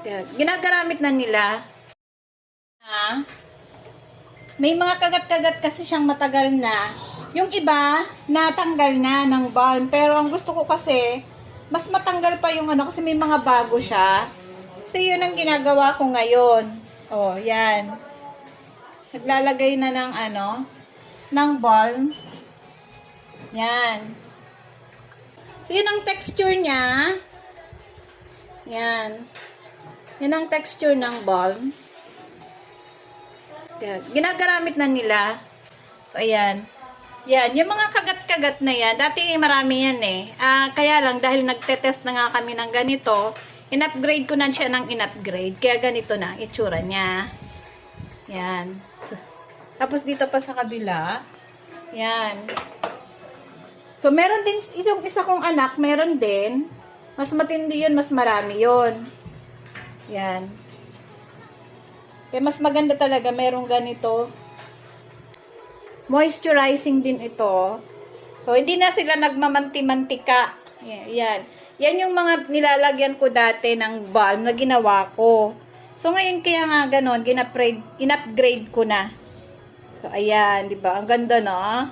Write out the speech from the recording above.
Yan. Ginagamit na nila. May mga kagat-kagat kasi siyang matagal na. Yung iba, natanggal na ng balm. Pero ang gusto ko kasi, mas matanggal pa yung ano, kasi may mga bago siya. So, yun ang ginagawa ko ngayon. Oh, yan. Naglalagay na ng ano, ng balm. Yan. So, yun ang texture niya. Yan. Yan ang texture ng balm. Yan. Ginagamit na nila. So, ayan. Yan. Yung mga kagat-kagat na yan, dati marami yan eh. Kaya lang, dahil nagte-test na nga kami ng ganito, in-upgrade ko na siya ng in-upgrade. Kaya ganito na, itsura niya. Yan. So, tapos dito pa sa kabila. Yan. So, meron din, isang isa kong anak, meron din. Mas matindi yun, mas marami yun. Yan. Kaya mas maganda talaga, merong ganito. Moisturizing din ito. So, hindi na sila nagmamanti-mantika. Yan. Yan yung mga nilalagyan ko dati ng balm na ginawa ko. So, ngayon kaya nga ganon, in-upgrade ko na. So, ayan, di ba? Ang ganda, no?